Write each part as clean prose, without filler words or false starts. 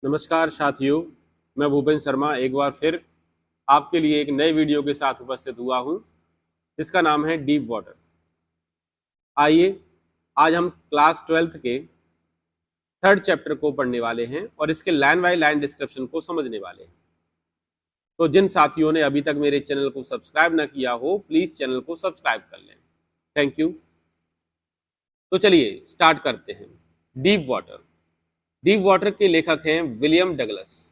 नमस्कार साथियों, मैं भूपेन शर्मा एक बार फिर आपके लिए एक नए वीडियो के साथ उपस्थित हुआ हूं, जिसका नाम है डीप वाटर। आइए आज हम क्लास 12th के थर्ड चैप्टर को पढ़ने वाले हैं और इसके लाइन बाय लाइन डिस्क्रिप्शन को समझने वाले हैं। तो जिन साथियों ने अभी तक मेरे चैनल को सब्सक्राइब न किया हो, प्लीज़ चैनल को सब्सक्राइब कर लें। Thank you. तो चलिए स्टार्ट करते हैं। Deep water. डीप वाटर के लेखक हैं William Douglas.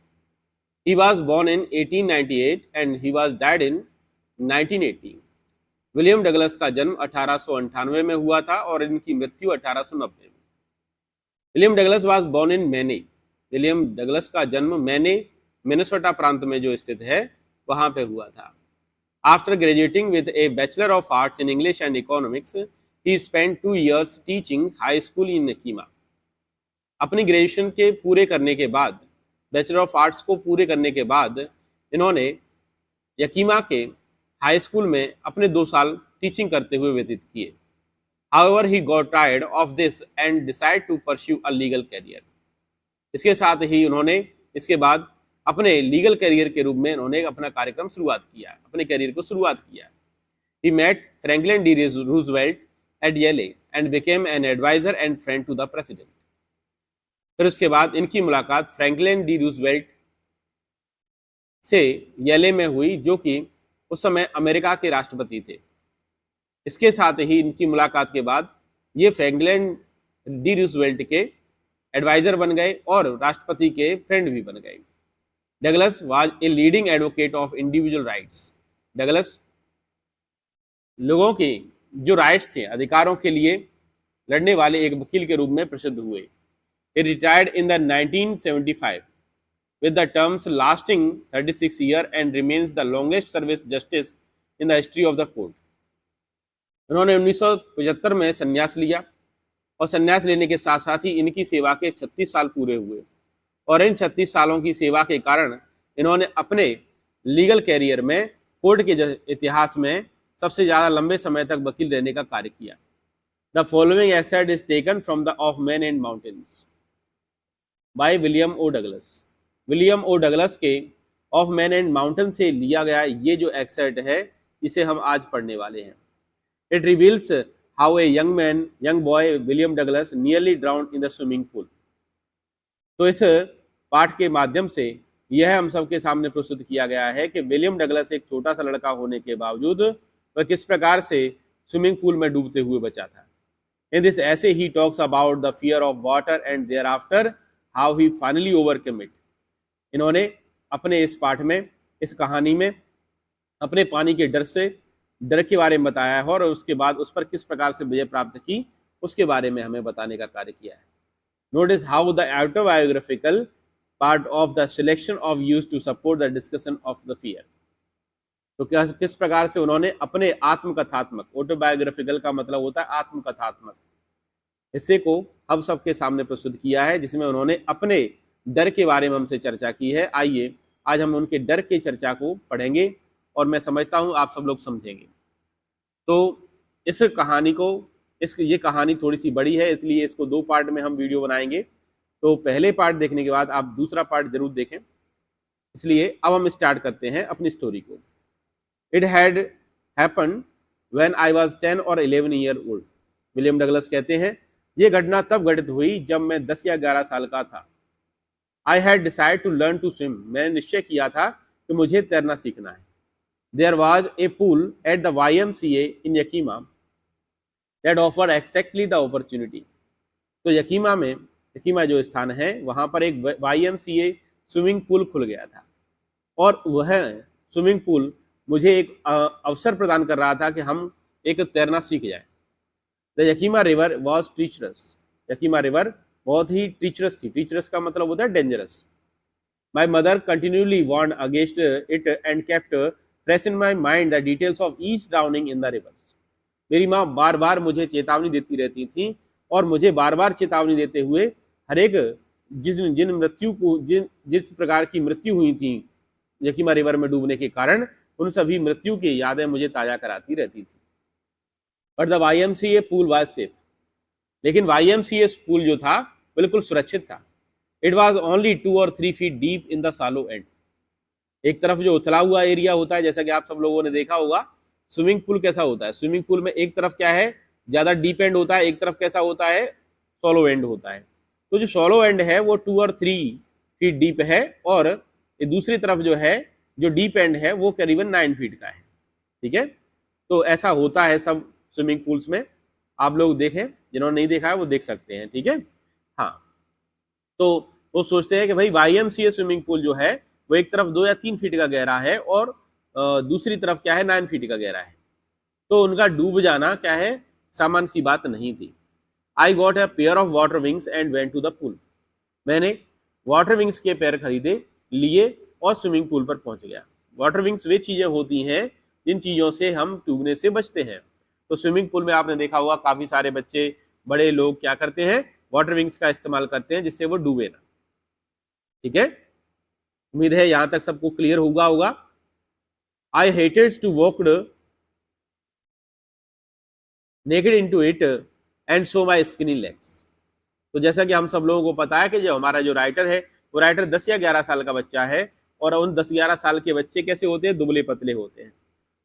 He was born in 1898 and he was died in 1980. William Douglas का जन्म 1898 में हुआ था और इनकी मृत्यु 1890 में। William Douglas was born in Maine. William Douglas का जन्म मैने, मिनेसोटा प्रांत में जो स्थित है, वहां पे हुआ था। After graduating with a bachelor of arts in English and economics, he spent 2 years teaching high school in Yakima. अपनी ग्रेजुएशन के पूरे करने के बाद, बैचलर ऑफ आर्ट्स को पूरे करने के बाद, इन्होंने यकीमा के हाई स्कूल में अपने 2 साल टीचिंग करते हुए व्यतीत किए। However, he got tired of this and decided to pursue a legal career. इसके साथ ही उन्होंने इसके बाद अपने लीगल करियर के रूप में इन्होंने अपना कार्यक्रम शुरुआत किया, अपने करियर को शुरुआत किया। He met Franklin D. Roosevelt at Yale and became an advisor and friend to the president. फिर उसके बाद इनकी मुलाकात फ्रैंकलिन डी रूजवेल्ट से येले में हुई, जो कि उस समय अमेरिका के राष्ट्रपति थे। इसके साथ ही इनकी मुलाकात के बाद ये फ्रैंकलिन डी रूजवेल्ट के एडवाइजर बन गए और राष्ट्रपति के फ्रेंड भी बन गए। Douglas was a leading advocate of individual rights. Douglas लोगों के जो राइट्स थे, अधिकारों के लिए लड़ने वाले एक वकील के रूप में प्रसिद्ध हुए। He retired in the 1975 with the terms lasting 36 years and remains the longest service justice in the history of the court. उन्होंने 1975 में संन्यास लिया और संन्यास लेने के साथ साथ ही इनकी सेवा के 36 साल पूरे हुए और इन 36 सालों की सेवा के कारण इन्होंने अपने लीगल कैरियर में कोर्ट के इतिहास में सबसे ज़्यादा लंबे समय तक वकील रहने का कार्य किया। The following excerpt is taken from the Of Men and Mountains by William O Douglas. William O Douglas के ऑफ मैन एंड माउंटेन से लिया गया ये जो एक्सर्ट है, इसे हम आज पढ़ने वाले हैं। It reveals how a young boy William Douglas nearly ड्राउन्ड in the swimming pool. तो इस पाठ के माध्यम से यह हम सबके सामने प्रस्तुत किया गया है कि विलियम डगलस एक छोटा सा लड़का होने के बावजूद वह किस प्रकार से स्विमिंग पूल में डूबते हुए बचा था। In this essay he talks about the fear of water and there after how he finally overcome it. इन्होंने अपने इस पाठ में, इस कहानी में अपने पानी के डर के बारे में बताया है और उसके बाद उस पर किस प्रकार से विजय प्राप्त की, उसके बारे में हमें बताने का कार्य किया है। Notice how the autobiographical part of the selection of use to support the discussion of the fear. तो किस प्रकार से उन्होंने अपने आत्मकथात्मक, ऑटोबायोग्राफिकल का मतलब होता है आत्मकथात्मक, हिस्से को हम सबके सामने प्रस्तुत किया है, जिसमें उन्होंने अपने डर के बारे में हमसे चर्चा की है। आइए आज हम उनके डर की चर्चा को पढ़ेंगे और मैं समझता हूँ आप सब लोग समझेंगे। तो इस कहानी को, ये कहानी थोड़ी सी बड़ी है, इसलिए इसको 2 पार्ट में हम वीडियो बनाएंगे। तो पहले पार्ट देखने के बाद आप दूसरा पार्ट जरूर देखें। इसलिए अब हम स्टार्ट करते हैं अपनी स्टोरी को। It had happen when I was 10 or 11 years old। William Douglas कहते हैं ये घटना तब घटित हुई जब मैं 10 या 11 साल का था। I had decide to learn to swim. मैंने निश्चय किया था कि मुझे तैरना सीखना है। There was a pool at the YMCA in Yakima that offer exactly the opportunity. तो यकीमा जो स्थान है, वहाँ पर एक YMCA स्विमिंग पूल खुल गया था और वह स्विमिंग पूल मुझे एक अवसर प्रदान कर रहा था कि हम एक तैरना सीख जाए। The Yakima river was treacherous. Yakima river बहुत ही ट्रीचरस थी। ट्रीचरस का मतलब होता है dangerous. My mother continually warn against it and kept fresh in my mind the details of each drowning in the rivers. मेरी माँ बार बार मुझे चेतावनी देती रहती थी और मुझे बार बार चेतावनी देते हुए हर एक जिस प्रकार की मृत्यु हुई थी यकीमा रिवर में डूबने के कारण, उन सभी मृत्यु की यादें मुझे ताज़ा कराती रहती थी। But the YMCA pool was safe. लेकिन YMCA पूल जो था बिल्कुल सुरक्षित था। इट वॉज ओनली 2 और 3 feet deep in the शालो and. एक तरफ जो उथला हुआ एरिया होता है, जैसा कि आप सब लोगों ने देखा होगा, स्विमिंग पूल कैसा होता है, स्विमिंग पूल में एक तरफ क्या है, ज्यादा डीप एंड होता है, एक तरफ कैसा होता है, शॉलो एंड होता है। तो जो शॉलो एंड है वो 2 और 3 फीट डीप है, और दूसरी तरफ जो है, जो डीप एंड है, वो करीबन 9 फीट का है। ठीक है, तो ऐसा होता है सब स्विमिंग पूल्स में। आप लोग देखें, जिन्होंने नहीं देखा है वो देख सकते हैं। ठीक है, हाँ, तो वो सोचते हैं कि भाई YMCA स्विमिंग पूल जो है वो एक तरफ 2 या 3 फीट का गहरा है, और दूसरी तरफ क्या है, 9 फीट का गहरा है। तो उनका डूब जाना क्या है, सामान्य सी बात नहीं थी। I got a pair of water wings and went to the pool. मैंने वाटर विंग्स के पैर खरीदे, लिए और स्विमिंग पूल पर पहुंच गया। वाटर विंग्स वे चीजें होती हैं जिन चीजों से हम डूबने से बचते हैं। तो स्विमिंग पूल में आपने देखा होगा काफी सारे बच्चे, बड़े लोग क्या करते हैं, वाटर विंग्स का इस्तेमाल करते हैं जिससे वो डूबे ना। ठीक है, उम्मीद है यहां तक सबको क्लियर होगा। I hated to walked naked into it and show my skinny legs. तो जैसा कि हम सब लोगों को पता है कि जो हमारा जो राइटर है, वो राइटर 10 या 11 साल का बच्चा है, और उन 10-11 साल के बच्चे कैसे होते हैं, दुबले पतले होते हैं।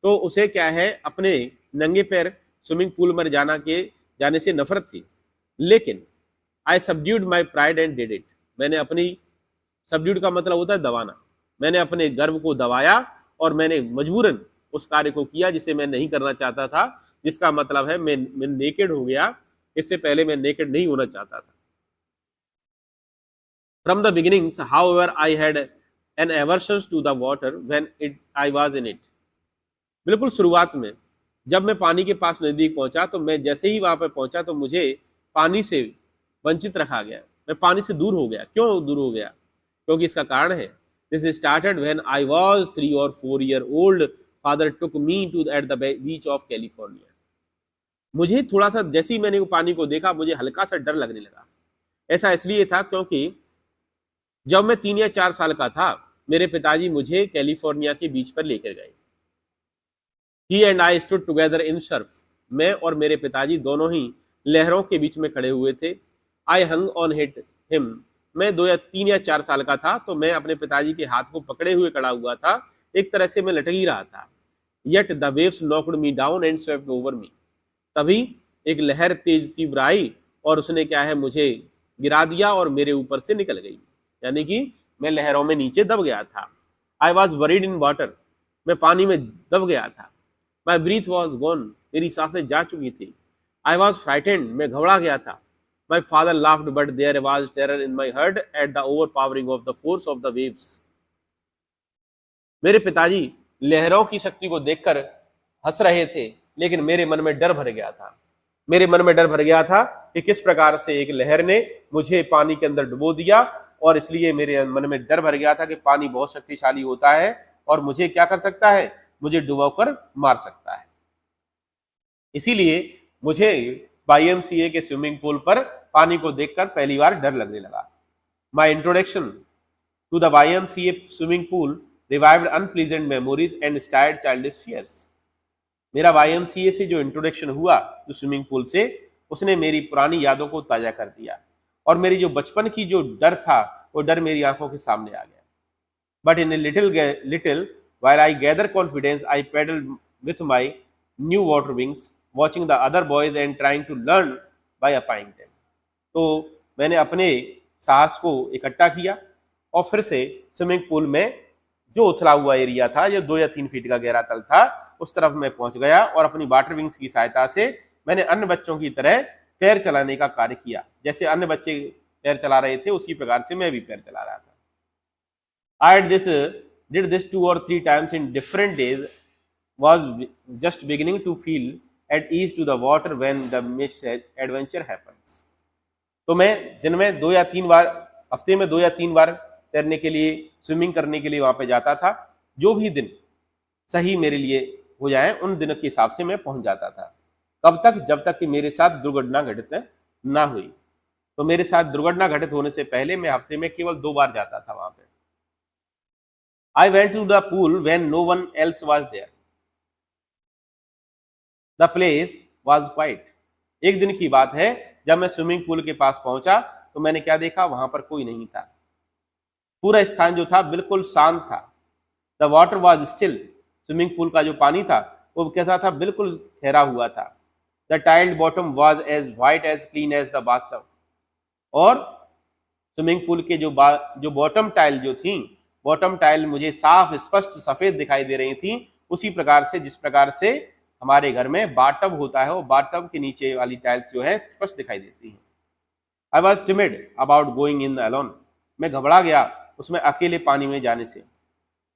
तो उसे क्या है, अपने नंगे पैर स्विमिंग पूल में जाने से नफरत थी। लेकिन I subdued my pride and did it. मैंने अपनी, सबड्यूड का मतलब होता है दबाना, मैंने अपने गर्व को दबाया और मैंने मजबूरन उस कार्य को किया जिसे मैं नहीं करना चाहता था, जिसका मतलब है मैं नेकेड हो गया। इससे पहले मैं नेकेड नहीं होना चाहता था। From the beginnings, however, I had an aversion to the water when I was in it. बिल्कुल शुरुआत में जब मैं पानी के पास नजदीक पहुंचा, तो मैं जैसे ही वहां पर पहुंचा तो मुझे पानी से वंचित रखा गया, मैं पानी से दूर हो गया। क्यों दूर हो गया? क्योंकि इसका कारण है, this started when I was 3 और 4 year old. Father took me to at the beach of California. मुझे थोड़ा सा, जैसे ही मैंने पानी को देखा, मुझे हल्का सा डर लगने लगा। ऐसा इसलिए था क्योंकि जब मैं 3 या 4 साल का था, मेरे पिताजी मुझे कैलिफोर्निया के बीच पर लेकर गए। He and I stood together in surf. मैं और मेरे पिताजी दोनों ही लहरों के बीच में खड़े हुए थे। आई हंग ऑन हिट हिम। मैं 3 या 4 साल का था, तो मैं अपने पिताजी के हाथ को पकड़े हुए खड़ा हुआ था। एक तरह से मैं लटक ही रहा था। Yet the waves knocked me down and swept over me. तभी एक लहर तेज तीव्र आई और उसने क्या है, मुझे गिरा दिया और मेरे ऊपर से निकल गई। यानी कि मैं लहरों में नीचे दब गया था। I was buried in water. मैं पानी में दब गया था। My breath was gone. मेरी सांसें जा चुकी थी। I was frightened. मैं घबरा गया था। My father laughed but there was terror in my heart at the overpowering of the force of the waves. मेरे पिताजी लहरों की शक्ति को देखकर हंस रहे थे, लेकिन मेरे मन में डर भर गया था। मेरे मन में डर भर गया था कि किस प्रकार से एक लहर ने मुझे पानी के अंदर डुबो दिया, और इसलिए मेरे मन में डर भर गया था कि पानी बहुत शक्तिशाली होता है और मुझे क्या कर सकता है, मुझे डुबोकर मार सकता है। इसीलिए मुझे YMCA के स्विमिंग पूल पर पानी को देखकर पहली बार डर लगने लगा। My introduction to the YMCA swimming pool revived unpleasant memories and started childish fears. मेरा YMCA से जो इंट्रोडक्शन हुआ, जो स्विमिंग पूल से, उसने मेरी पुरानी यादों को ताजा कर दिया, और मेरी जो बचपन की जो डर था, वो डर मेरी आंखों के सामने आ गया। But in little while I gather confidence, I paddled with my new water wings, watching the other boys and trying to learn by applying them. तो मैंने अपने साहस को इकट्ठा किया और फिर से स्विमिंग पूल में जो उथला हुआ एरिया था, जो 2 या 3 फीट का गहरा तल था, उस तरफ मैं पहुंच गया और अपनी वाटर विंग्स की सहायता से मैंने अन्य बच्चों की तरह पैर चलाने का कार्य किया। जैसे अन्य बच्चे पैर चला रहे थे, उसी प्रकार से मैं भी पैर चला रहा था। I did this 2 or 3 times in different days, was just beginning to feel at ease to the water when the adventure happens. तो मैं दिन में 2 या 3 बार, हफ्ते में 2 या 3 बार तैरने के लिए, स्विमिंग करने के लिए वहां पे जाता था। जो भी दिन सही मेरे लिए हो जाए, उन दिनों के हिसाब से मैं पहुंच जाता था। कब तक? जब तक कि मेरे साथ दुर्घटना घटित ना हुई। तो मेरे साथ दुर्घटना घटित होने से पहले मैं हफ्ते में केवल 2 बार जाता था वहां पे। I went to the pool when no one else was there. The place was quiet. एक दिन की बात है, जब मैं स्विमिंग पूल के पास पहुंचा तो मैंने क्या देखा, वहां पर कोई नहीं था। पूरा स्थान जो था बिल्कुल शांत था। The water was still, swimming pool का जो पानी था वो कैसा था, बिल्कुल ठहरा हुआ था। The tiled bottom was as white as clean as the bathtub, और स्विमिंग पूल के जो बॉटम टाइल जो थी, बॉटम टाइल मुझे साफ स्पष्ट सफेद दिखाई दे रही थी, उसी प्रकार से जिस प्रकार से हमारे घर में बाथटब होता है, वो बाथटब के नीचे वाली टाइल्स जो है स्पष्ट दिखाई देती है। I was timid about going in alone, मैं घबरा गया उसमें अकेले पानी में जाने से।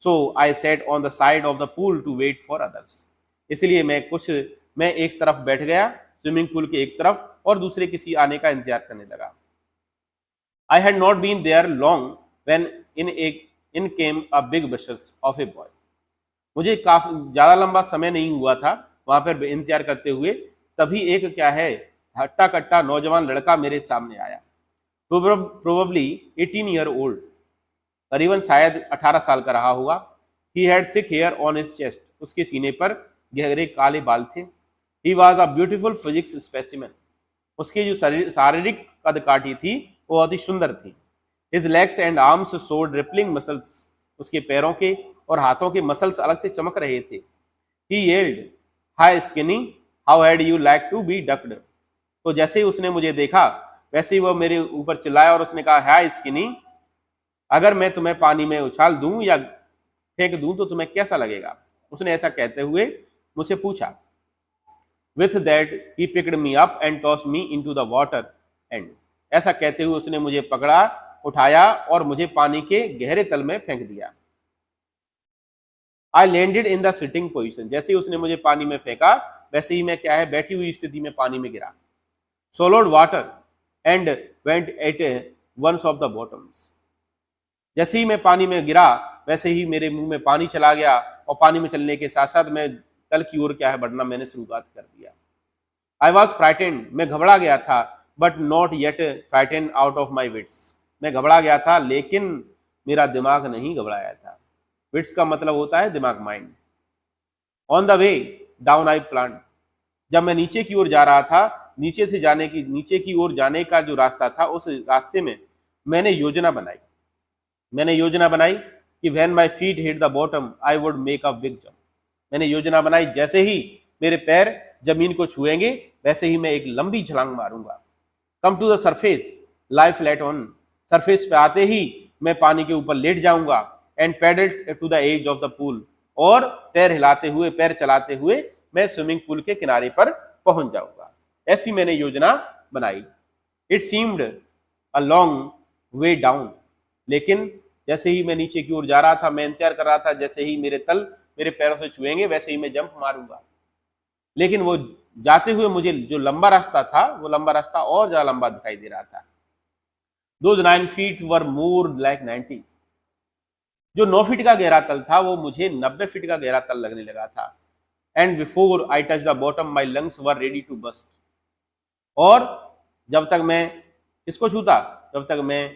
So I sat on the side of the pool to wait for others, इसलिए मैं एक तरफ बैठ गया, स्विमिंग पूल के एक तरफ, और दूसरे किसी आने का इंतजार करने लगा। I had not been there long when in came a big buses of a boy. मुझे काफी ज्यादा लंबा समय नहीं हुआ था वहां पर इंतजार करते हुए, तभी एक क्या है, हट्टा कट्टा नौजवान लड़का मेरे सामने आया। प्रोबेबली 18 ईयर ओल्ड, करीबन शायद 18 साल का रहा होगा। He had thick hair on his chest, उसके सीने पर गहरे काले बाल थे। He was a beautiful physics specimen, उसकी जो शारीरिक कदकाठी थी वो बहुत ही सुंदर थी। His legs and arms showed rippling muscles, उसके पैरों के और हाथों के मसल्स अलग से चमक रहे थे। He yelled, hi skinny, how had you like to be ducked, तो जैसे ही उसने मुझे देखा वैसे ही वो मेरे ऊपर चिल्लाया और उसने कहा, हाय स्किनी, अगर मैं तुम्हें पानी में उछाल दूं या फेंक दूं तो तुम्हें कैसा लगेगा। उसने ऐसा कहते हुए मुझसे पूछा। With that he picked me up and tossed me into the water and, ऐसा कहते हुए उसने मुझे पकड़ा, उठाया और मुझे पानी के गहरे तल में फेंक दिया। I landed in the sitting position, जैसे ही उसने मुझे पानी में फेंका वैसे ही मैं क्या है, बैठी हुई स्थिति में पानी में गिरा। Swallowed water and went at one of the bottoms, जैसे ही मैं पानी में गिरा वैसे ही मेरे मुंह में पानी चला गया, और पानी में चलने के साथ साथ मैं तल की ओर क्या है, बढ़ना मैंने शुरुआत कर दिया। आई वॉज फ्राइटेंड, मैं घबरा गया था, but not yet frightened out of my wits, मैं घबरा गया था लेकिन मेरा दिमाग नहीं घबराया था। विट्स का मतलब होता है दिमाग, mind. On the way down I plan, जब मैं नीचे की ओर जा रहा था, नीचे की ओर जाने का जो रास्ता था, उस रास्ते में मैंने योजना बनाई कि when my feet hit the bottom I would make a big jump, मैंने योजना बनाई जैसे ही मेरे पैर जमीन को छुएंगे वैसे ही मैं एक लंबी छलांग मारूंगा। Come to the surface lie flat on, surface पे आते ही मैं पानी के ऊपर लेट जाऊंगा। And paddle to the edge of the pool, और पैर चलाते हुए मैं स्विमिंग पूल के किनारे पर पहुंच जाऊंगा। ऐसी मैंने योजना बनाई। It seemed a long way down, लेकिन जैसे ही मैं नीचे की ओर जा रहा था, मैं इंतजार कर रहा था जैसे ही मेरे पैरों से छुएंगे वैसे ही मैं जंप मारूंगा। लेकिन वो जाते हुए मुझे जो लंबा रास्ता था, वो लंबा रास्ता और ज्यादा लंबा दिखाई दे रहा था। Those 9 feet were more like 90, जो 9 फीट का गहरा तल था वो मुझे 90 फीट का गहरा तल लगने लगा था। And before I touch the bottom my lungs were ready to bust, और जब तक मैं किसको छूता, जब तक मैं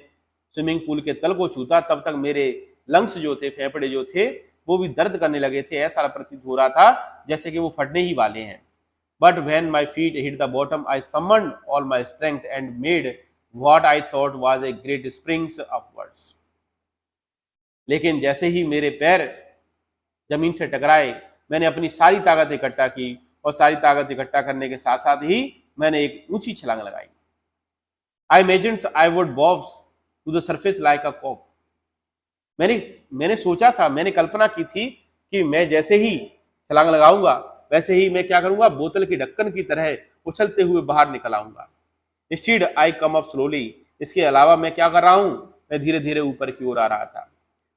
स्विमिंग पूल के तल को छूता, तब तक मेरे लंग्स जो थे, फेफड़े जो थे, वो भी दर्द करने लगे थे। ऐसा प्रतीत हो रहा था जैसे कि वो फटने ही वाले हैं। But when my feet hit the bottom I summoned all my strength and made what I thought was a great springs upwards, लेकिन जैसे ही मेरे पैर जमीन से टकराए मैंने अपनी सारी ताकत इकट्ठा की, और सारी ताकत इकट्ठा करने के साथ साथ ही मैंने एक ऊंची छलांग लगाई। I imagined I would bobs to the surface like a कॉक, मैंने सोचा था, मैंने कल्पना की थी कि मैं जैसे ही छलांग लगाऊंगा वैसे ही मैं क्या करूंगा, बोतल की ढक्कन की तरह उछलते हुए बाहर निकल आऊंगा। इंस्टीड आई कम अप स्लोली, इसके अलावा मैं क्या कर रहा हूं, मैं धीरे धीरे ऊपर की ओर आ रहा था।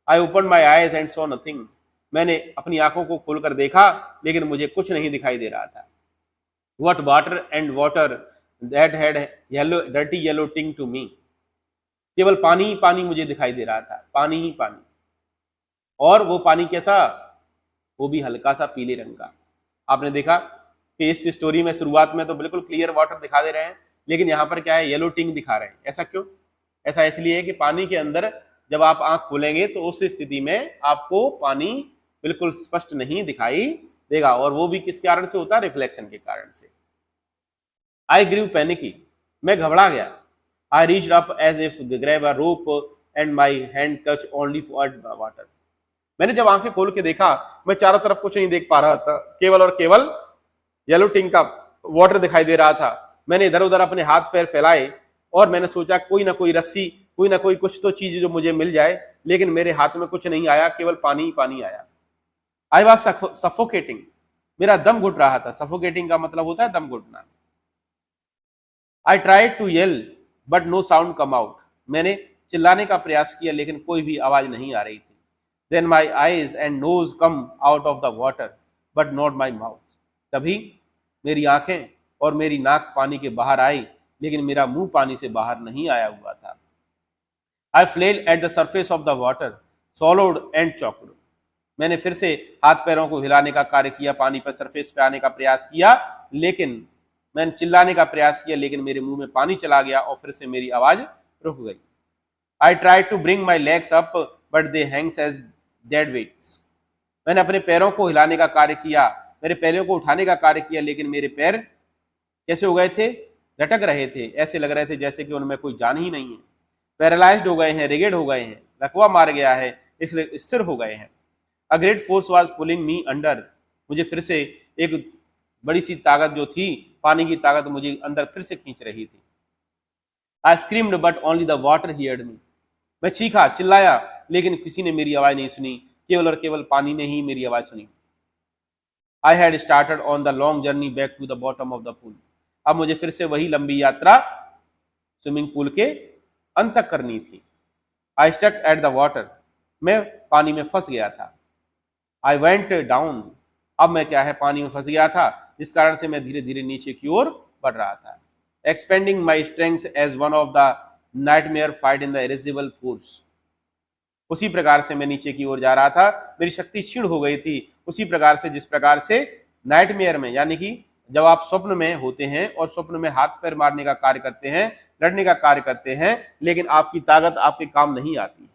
I open my eyes and saw nothing, मैंने अपनी आंखों को खोलकर देखा लेकिन मुझे कुछ नहीं दिखाई दे रहा था। What water that had yellow dirty yellow टिंग टू मी, केवल पानी ही पानी मुझे दिखाई दे रहा था, पानी ही पानी। और वो पानी कैसा, वो भी हल्का सा पीले रंग का। आपने देखा कि इस स्टोरी में शुरुआत में तो बिल्कुल क्लियर वाटर दिखा दे रहे हैं, लेकिन यहाँ पर क्या है, येलो टिंग दिखा रहे हैं। ऐसा क्यों? ऐसा इसलिए है कि पानी के अंदर जब आप आंख खोलेंगे तो उस स्थिति में आपको पानी बिल्कुल स्पष्ट नहीं दिखाई देगा, और वो भी किस कारण से होता है, रिफ्लेक्शन के कारण से। आई ग्रीव पैनिकी, मैं घबरा गया। I reached up as if grab a rope and my hand touch only for water. मैंने जब आंखें खोल के देखा, मैं चारों तरफ कुछ नहीं देख पा रहा था, केवल और केवल येलो टिंक का वाटर दिखाई दे रहा था। मैंने इधर उधर अपने हाथ पैर फैलाए और मैंने सोचा कोई ना कोई रस्सी, कोई ना कोई कुछ तो चीज जो मुझे मिल जाए, लेकिन मेरे हाथ में कुछ नहीं आया, केवल पानी ही पानी आया। आई वॉज सफोकेटिंग, मेरा दम घुट रहा था। सफोकेटिंग का मतलब होता है दम घुटना। I tried to yell but no sound come out, मैंने चिल्लाने का प्रयास किया लेकिन कोई भी आवाज नहीं आ रही थी। Then my eyes and nose come out of the water but not my mouth, तभी मेरी आंखें और मेरी नाक पानी के बाहर आई, लेकिन मेरा मुंह पानी से बाहर नहीं आया हुआ था। I flail at the surface of the water, swallowed and choked, मैंने फिर से हाथ पैरों को हिलाने का कार्य किया, पानी पर सरफेस पे आने का प्रयास किया, लेकिन मैंने चिल्लाने का प्रयास किया, लेकिन मेरे मुंह में पानी चला गया और फिर से मेरी आवाज रुक गई। I try to bring my legs up but they hangs as dead weights, मैंने अपने पैरों को हिलाने का कार्य किया, मेरे पैरों को उठाने का कार्य किया, लेकिन मेरे पैर कैसे हो गए थे, लटक रहे थे, ऐसे लग रहे थे जैसे कि उनमें कोई जान ही नहीं है। पैरालाइज्ड हो गए हैं, रिगिड हो गए हैं, लकवा मार गया है, इसलिए स्थिर हो गए हैं। A great force was pulling me under, मुझे फिर से एक बड़ी सी ताकत जो थी, पानी की ताकत मुझे अंदर फिर से खींच रही थी। I screamed but only the water heard me, मैं चीखा चिल्लाया, लेकिन किसी ने मेरी आवाज नहीं सुनी, केवल और केवल पानी ने ही मेरी आवाज सुनी। I had started on the long journey back to the bottom of the pool, अब मुझे फिर से वही लंबी यात्रा स्विमिंग पूल के अंत तक करनी थी। I stuck at the water, मैं पानी में फंस गया था। आई वेंट डाउन, अब मैं क्या है पानी में फंस गया था, जिस कारण से मैं धीरे धीरे नीचे की ओर बढ़ रहा था। Expending my strength as one of the nightmare fight in the irresistible force, उसी प्रकार से मैं नीचे की ओर जा रहा था, मेरी शक्ति क्षीण हो गई थी, उसी प्रकार से जिस प्रकार से नाइटमेयर में, यानी कि जब आप स्वप्न में होते हैं और स्वप्न में हाथ पैर मारने का कार्य करते हैं, लड़ने का कार्य करते हैं, लेकिन आपकी ताकत आपके काम नहीं आती है।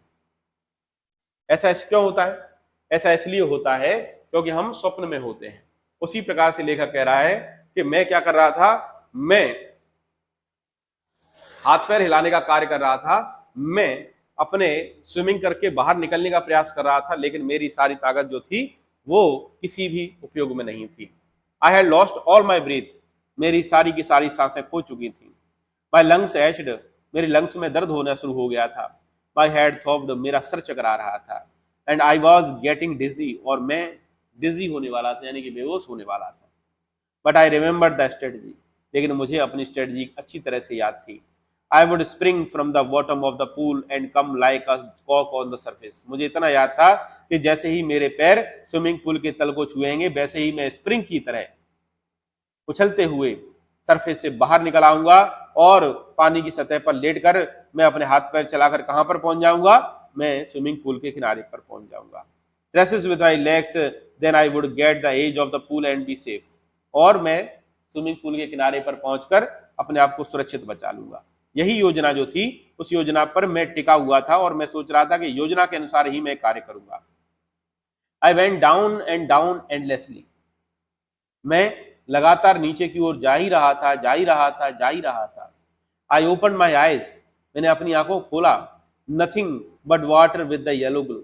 ऐसा क्यों होता है? ऐसा इसलिए होता है क्योंकि हम स्वप्न में होते हैं। उसी प्रकार से लेखक कह रहा है कि मैं क्या कर रहा था, मैं हाथ पैर हिलाने का कार्य कर रहा था, मैं अपने स्विमिंग करके बाहर निकलने का प्रयास कर रहा था, लेकिन मेरी सारी ताकत जो थी वो किसी भी उपयोग में नहीं थी। I had lost all my breath, मेरी सारी की सारी सांसें खो चुकी थी। माई लंग्स एच्ड, मेरे लंग्स में दर्द होना शुरू हो गया था। माई हेड थॉप्ड, मेरा सर चकरा रहा था। एंड आई वॉज गेटिंग डिजी, और मैं डिजी होने वाला था, यानी कि बेहोश होने वाला था। But I remember the strategy, लेकिन मुझे अपनी स्ट्रेटजी अच्छी तरह से याद थी। I would spring from the bottom of the pool and come like a कॉक ऑन द सर्फेस, मुझे इतना याद था कि जैसे ही मेरे पैर स्विमिंग पूल के तल को छुएंगे, वैसे ही मैं स्प्रिंग की तरह उछलते हुए सरफेस से बाहर निकल आऊंगा और पानी की सतह पर लेटकर मैं अपने हाथ पैर चलाकर कहां पर पहुंच जाऊंगा, मैं स्विमिंग पूल के किनारे पर पहुंच जाऊंगा। Traces with my legs, then I would get the edge of the pool and be safe, और मैं स्विमिंग पूल के किनारे पर पहुंचकर अपने आप को सुरक्षित बचा लूंगा। यही योजना जो थी, उस योजना पर मैं टिका हुआ था और मैं सोच रहा था कि योजना के अनुसार ही मैं कार्य करूंगा। आई वेंट डाउन एंडलेसली, मैं लगातार नीचे की ओर जा ही रहा था, जा ही रहा था, जा ही रहा था। आई ओपन माई आईज, मैंने अपनी आंखों को खोला। Nothing but water with the yellow glow,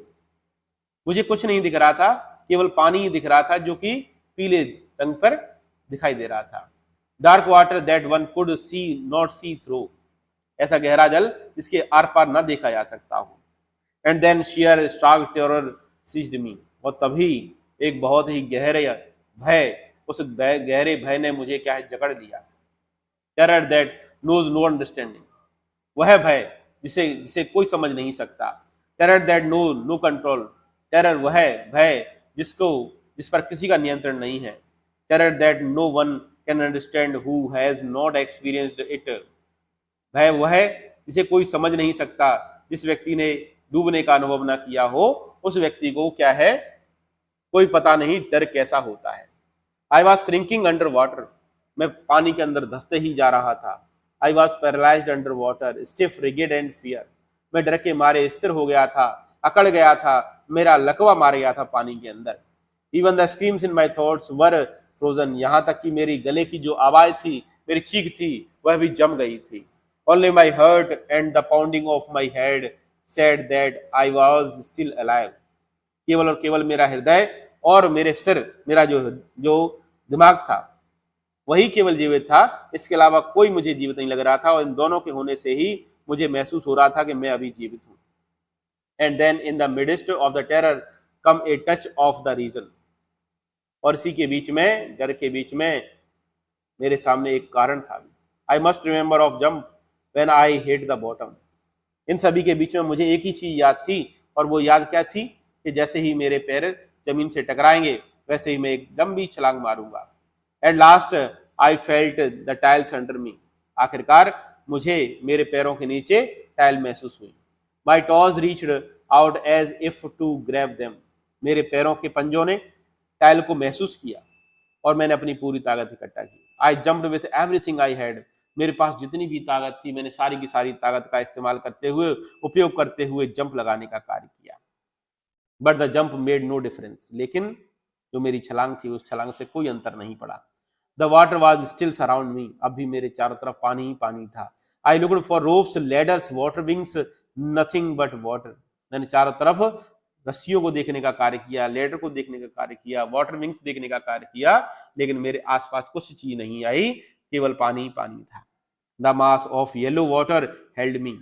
मुझे कुछ नहीं दिख रहा था, केवल पानी ही दिख रहा था जो कि पीले रंग पर दिखाई दे रहा था। Dark water that one could see not see through, ऐसा गहरा जल जिसके आर पार न देखा जा सकता हो। And then sheer stark terror seized me, और तभी एक बहुत ही गहरे भय, उस गहरे भय ने मुझे क्या है जकड़ लिया। Terror that knows no understanding, वह भय जिसे जिसे कोई समझ नहीं सकता। Terror that no control, terror वह भय जिस पर किसी का नियंत्रण नहीं है। Terror that no one can understand who has not experienced it, भय वह जिसे कोई समझ नहीं सकता, जिस व्यक्ति ने डूबने का अनुभव ना किया हो, उस व्यक्ति को क्या है कोई पता नहीं डर कैसा होता है। I was shrinking under water, मैं पानी के अंदर धंसते ही जा रहा था। I was paralysed under water, stiff rigid and fear, मैं डर के मारे स्थिर हो गया था, अकड़ गया था, मेरा लकवा मार गया था पानी के अंदर। Even the screams in my thoughts were frozen, यहाँ तक कि मेरी गले की जो आवाज थी, मेरी चीख थी, वह भी जम गई थी। Only my heart and the pounding of my head said that I was still alive. केवल और केवल मेरा हृदय और मेरे सिर, मेरा जो जो दिमाग था, वही केवल जीवित था। इसके अलावा कोई मुझे जीवित नहीं लग रहा था, और इन दोनों के होने से ही मुझे महसूस हो रहा था कि मैं अभी जीवित हूँ। And then in the midst of the terror come a touch of the reason. और इसी के बीच में, डर के बीच में, मेरे सामने एक कारण था। I must remember of jump when I hit the bottom. इन सभी के बीच में मुझे एक ही चीज याद थी, और वो याद क्या थी कि जैसे ही मेरे पैर जमीन से टकराएंगे वैसे ही मैं एक लंबी छलांग मारूंगा। At last I felt the tiles under me. आखिरकार मुझे मेरे पैरों के नीचे टाइल महसूस हुई। My toes reached out as if to grab them. मेरे पैरों के पंजों ने टाइल को महसूस किया और मैंने अपनी पूरी ताकत इकट्ठा की। आई jumped with everything I had. मेरे पास जितनी भी ताकत थी मैंने सारी की सारी ताकत का इस्तेमाल करते हुए, उपयोग करते हुए जंप लगाने का कार्य किया। But the jump made no difference. लेकिन जो मेरी छलांग थी उस छलांग से कोई अंतर नहीं पड़ा। The water was still surround me. अब भी मेरे चारों तरफ पानी ही पानी था। I looked for ropes, ladders, water wings, nothing but water. मैंने चारों तरफ रस्सियों को देखने का कार्य किया, लेडर को देखने का कार्य किया, वाटर विंग्स देखने का कार्य किया, लेकिन मेरे आसपास कुछ चीज नहीं आई, केवल पानी ही पानी था। The mass of yellow water held मी।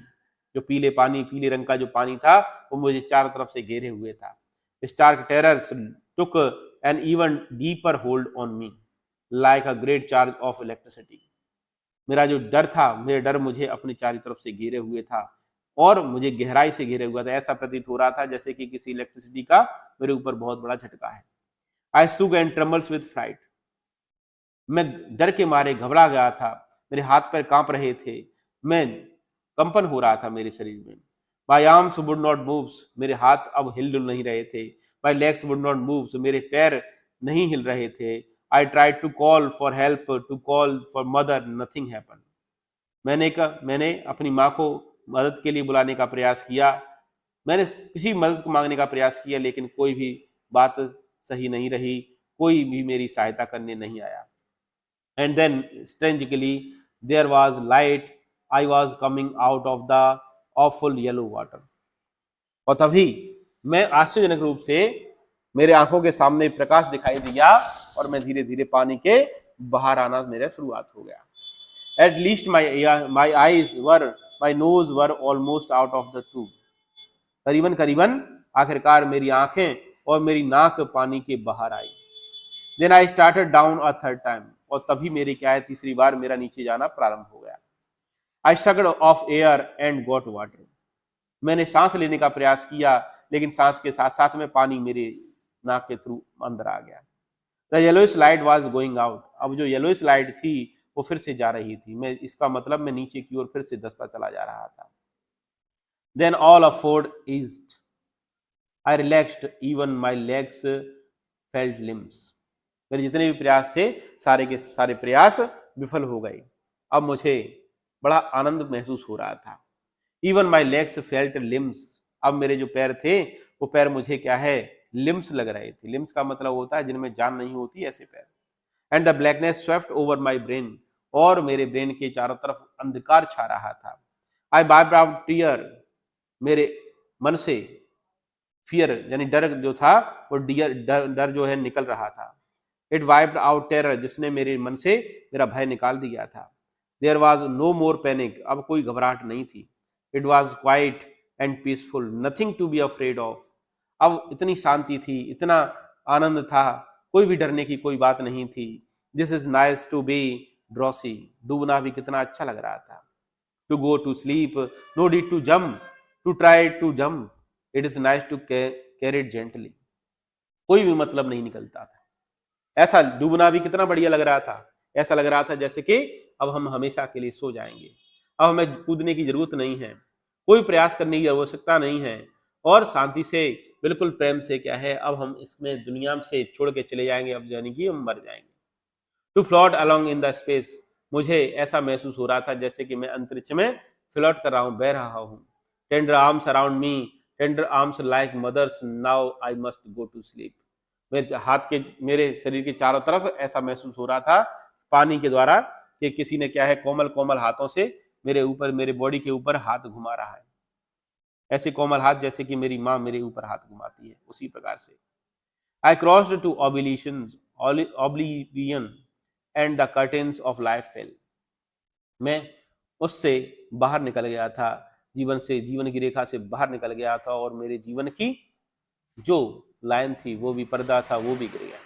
जो पीले पानी, पीले रंग का जो पानी था वो मुझे चारों तरफ से घेरे हुए था। Stark terrors took an even deeper hold on me like a great charge of electricity. मेरा जो डर था, मेरा डर मुझे अपनी चारों तरफ से घेरे हुए था और मुझे गहराई से घेरे हुआ था। ऐसा प्रतीत हो रहा था जैसे कि किसी इलेक्ट्रिसिटी का मेरे ऊपर बहुत बड़ा झटका है। आई शुक एंड ट्रम्बल्स विद फ्राइट। मैं डर के मारे घबरा गया था, मेरे हाथ पैर कांप रहे थे, मैं कंपन हो रहा था मेरे शरीर में। My arms would not move. मेरे हाथ अब हिलडुल नहीं रहे थे। My legs would not move. मेरे पैर नहीं हिल रहे थे। I tried to call for help, to call for mother, nothing happen. मैंने अपनी माँ को मदद के लिए बुलाने का प्रयास किया, मैंने किसी मदद को मांगने का प्रयास किया, लेकिन कोई भी बात सही नहीं रही, कोई भी मेरी सहायता करने नहीं आया। And then strangely there was light. I was coming out of the awful yellow water. और तभी मैं आश्चर्यजनक रूप से, मेरे आंखों के सामने प्रकाश दिखाई दिया और मैं धीरे धीरे पानी के बाहर आना मेरा शुरुआत हो गया। At least my eyes were, my nose were almost out of the tube. करीबन करीबन आखिरकार मेरी आंखें और मेरी नाक पानी के बाहर आई। Then I started down a third time. और तभी मेरी क्या है, तीसरी बार मेरा नीचे जाना प्रारंभ हो गया। I sucked off air and got water. मैंने सांस लेने का प्रयास किया, लेकिन सांस के साथ साथ में पानी मेरे नाक के थ्रू अंदर आ गया। The yellowish light was going out. अब जो yellowish light थी वो फिर से जा रही थी। मैं, इसका मतलब मैं नीचे की ओर फिर से धंसता चला जा रहा था। Then all afford eased. I relaxed, even my legs felt limbs. मेरे जितने भी प्रयास थे सारे के सारे प्रयास विफल हो गए। अब मुझे बड़ा आनंद महसूस हो रहा था। Even my legs felt limbs. अब मेरे जो पैर थे वो पैर मुझे क्या है, लिम्स लग रहे थे। लिम्स का मतलब होता है जिनमें जान नहीं होती, ऐसे पैर। And the blackness swept over my brain. और मेरे ब्रेन के चारों तरफ अंधकार छा रहा था। आई वाइप्ड आउट टीयर। मेरे मन से फियर यानी डर जो था वो डर जो है निकल रहा था। It wiped out terror. जिसने मेरे मन से मेरा भय निकाल दिया था। There was no more panic. अब कोई घबराहट नहीं थी। It was quiet and peaceful, nothing to be afraid of. अब इतनी शांति थी, इतना आनंद था, कोई भी डरने की कोई बात नहीं थी। This is nice to be drowsy. डूबना भी कितना अच्छा लग रहा था। To go to sleep, no need to jump, to try to jump, it is nice to carry it gently. कोई भी मतलब नहीं निकलता था। ऐसा डूबना भी कितना बढ़िया लग रहा था। ऐसा लग रहा था जैसे कि अब हम हमेशा के लिए सो जाएंगे, अब हमें कूदने की जरूरत नहीं है, कोई प्रयास करने की आवश्यकता नहीं है, और शांति से, बिल्कुल प्रेम से क्या है, अब हम इसमें दुनिया से छोड़ के चले जाएंगे, अब यानी कि हम मर जाएंगे। To float along in the space. मुझे ऐसा महसूस हो रहा था जैसे कि मैं अंतरिक्ष में फ्लोट कर रहा हूँ, बह रहा हूँ। Tender arms around me, tender arms like mother's, now I must go to sleep. मेरे हाथ के, मेरे शरीर के चारों तरफ ऐसा महसूस हो रहा था पानी के द्वारा कि किसी ने क्या है कोमल कोमल हाथों से मेरे ऊपर, मेरे बॉडी के ऊपर हाथ घुमा रहा है, ऐसे कोमल हाथ जैसे कि मेरी माँ मेरे ऊपर हाथ घुमाती है, उसी प्रकार से। I crossed to oblivion and the curtains of life fell. मैं उससे बाहर निकल गया था, जीवन से, जीवन की रेखा से बाहर निकल गया था, और मेरे जीवन की जो लाइन थी, वो भी पर्दा था, वो भी गिर गया।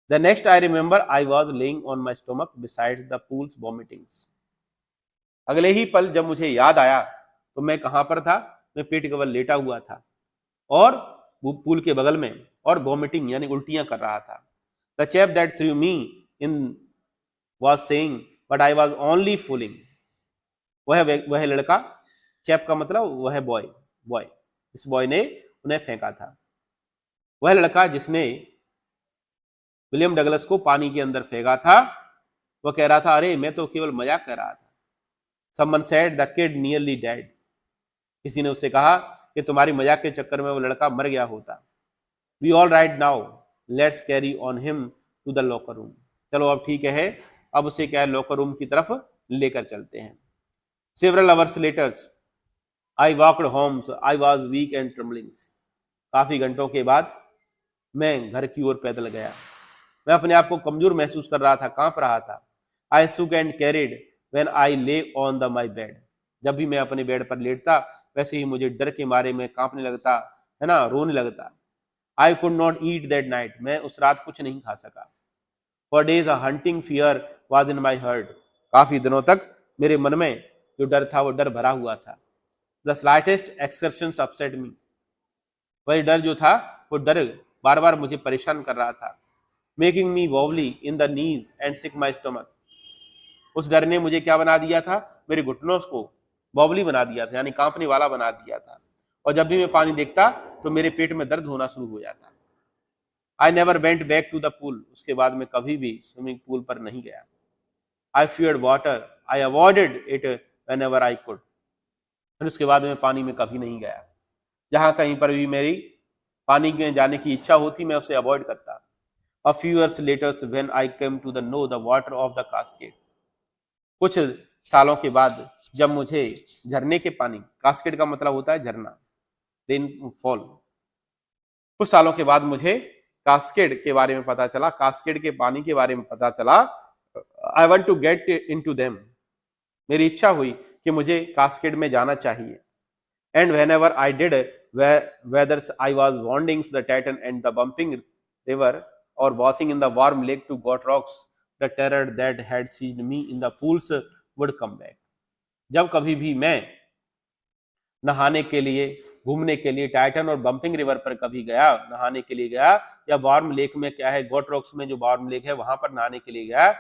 The next I remember I was laying on my stomach besides the pool's vomitings. अगले ही पल जब मुझे याद आया तो मैं कहां पर था, मैं पेट केवल लेटा हुआ था और वो पूल के बगल में, और वॉमिटिंग यानी उल्टियां कर रहा था। The chap that threw me in was saying but I was only fooling. वह लड़का, चैप का मतलब वह बॉय, बॉय, इस बॉय ने उन्हें फेंका था, वह लड़का जिसने विलियम डगलस को पानी के अंदर फेंका था, वह कह रहा था, अरे मैं तो केवल मजाक कर रहा था। Someone said the kid nearly died. किसी ने उससे कहा कि तुम्हारी मजाक के चक्कर में वो लड़का मर गया होता। We all right now, let's carry on him to the locker room. चलो अब ठीक है, अब उसे क्या है, लॉकर रूम की तरफ लेकर चलते हैं। Several hours later, I walked home. I was weak and trembling. काफी घंटों के बाद मैं घर की ओर पैदल गया। मैं अपने आप को कमजोर महसूस कर रहा था, कांप रहा था। I shook and carried when I lay on my bed. जब भी मैं अपने बेड पर लेटता, वैसे ही मुझे डर के मारे में कांपने लगता, है ना, रोने लगता। I could not eat that night. मैं उस रात कुछ नहीं खा सका। For days a hunting fear was in my heart. काफी दिनों तक मेरे मन में जो डर था, वो डर भरा हुआ था। The slightest excursions upset me. वही डर जो था, वो डर बार बार मुझे परेशान कर रहा था। Making me wobbly in the knees and sick my stomach. उस डर ने मुझे क्या बना दिया था, मेरे घुटनों को बॉबली बना दिया था, यानी कांपने वाला बना दिया था, और जब भी मैं पानी देखता तो मेरे पेट में दर्द होना शुरू हो जाता। I never went back to the pool. उसके बाद मैं कभी भी स्विमिंग पूल पर नहीं गया। I feared water, I avoided it whenever I could. फिर उसके बाद मैं पानी में कभी नहीं गया। जहां कहीं पर भी मेरी पानी में जाने की इच्छा होती, मैं उसे अवॉइड करता। A few years later, when I came to know the water of the cascade, कुछ सालों के बाद जब मुझे झरने के पानी, कास्केड का मतलब होता है झरना, रेनफॉल, कुछ सालों के बाद मुझे कास्केड के बारे में पता चला, कास्केड के पानी के बारे में पता चला। I want to get into them. मेरी इच्छा हुई कि मुझे कास्केड में जाना चाहिए। And whenever I did, whether I was wanding the Titan and the bumping river or bathing in the warm lake to got rocks, the terror that had seized me in the pools would come back. जब कभी भी मैं नहाने के लिए, घूमने के लिए टाइटन और बम्पिंग रिवर पर कभी गया, नहाने के लिए गया, या वार्म लेक में क्या है, गॉट रॉक्स में जो वार्म लेक है, वहां पर नहाने के लिए गया,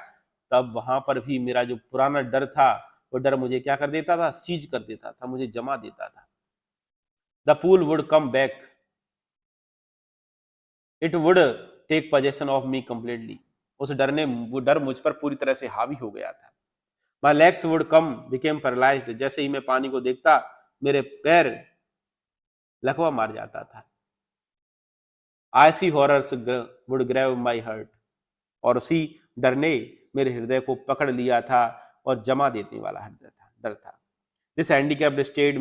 तब वहां पर भी मेरा जो पुराना डर था, वो डर मुझे क्या कर देता था, सीज कर देता था, मुझे जमा देता था। The pool would come back. It would take possession of me completely. उस डर ने, वो डर मुझ पर पूरी तरह से हावी हो गया था। My legs would became paralyzed. जैसे ही मैं पानी को देखता, मेरे पैर लकवा मार जाता था। Icy horrors would grab my heart. और उसी डर ने मेरे हृदय को पकड़ लिया था और जमा देने वाला डर था। This handicap stayed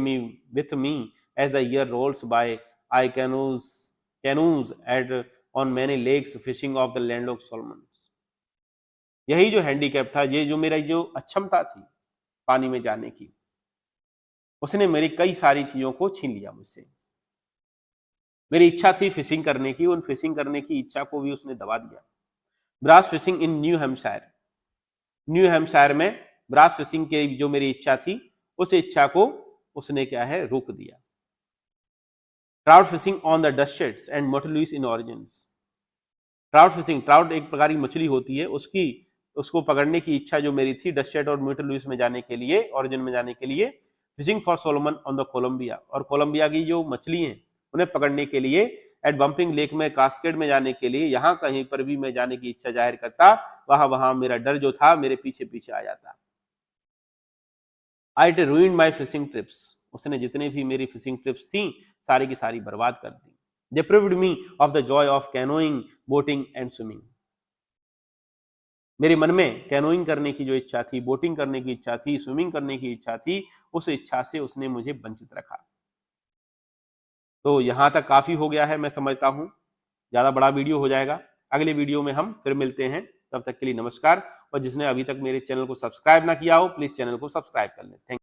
with me as the year rolls by. I canoes on many lakes fishing off the landlocked Solomons. यही जो हैंडीकैप था, ये जो मेरा जो अक्षमता थी पानी में जाने की, उसने मेरी कई सारी चीजों को छीन लिया मुझसे। मेरी इच्छा थी फिशिंग करने की, उन फिशिंग करने की इच्छा को भी उसने दबा दिया। Bass fishing in New Hampshire, New Hampshire में ब्रास फिशिंग की जो मेरी इच्छा थी, उस इच्छा को उसने क्या है, रोक दिया। Trout fishing on the Deschutes and Metolius in Oregon. Trout fishing, trout एक प्रकार की मछली होती है, उसको पकड़ने की इच्छा जो मेरी थी, डस्टेट और मोटलुइस में जाने के लिए, ओरिजिन में जाने के लिए। Fishing for salmon on the Columbia, और कोलंबिया की जो मछली हैं उन्हें पकड़ने के लिए। एट बम्पिंग लेक में, कास्केड में जाने के लिए, यहाँ कहीं पर भी मैं जाने की इच्छा जाहिर करता, वहां मेरा डर जो था मेरे पीछे पीछे आ जाता। I it ruined my fishing trips, उसने जितने भी मेरी फिशिंग ट्रिप्स थी सारी की सारी बर्बाद कर दी। Deprived me of the joy of canoeing, boating and swimming. मेरे मन में कैनोइंग करने की जो इच्छा थी, बोटिंग करने की इच्छा थी, स्विमिंग करने की इच्छा थी, उस इच्छा से उसने मुझे वंचित रखा। तो यहाँ तक काफ़ी हो गया है, मैं समझता हूँ, ज़्यादा बड़ा वीडियो हो जाएगा। अगले वीडियो में हम फिर मिलते हैं, तब तक के लिए नमस्कार। और जिसने अभी तक मेरे चैनल को सब्सक्राइब ना किया हो, प्लीज़ चैनल को सब्सक्राइब कर लें। थैंक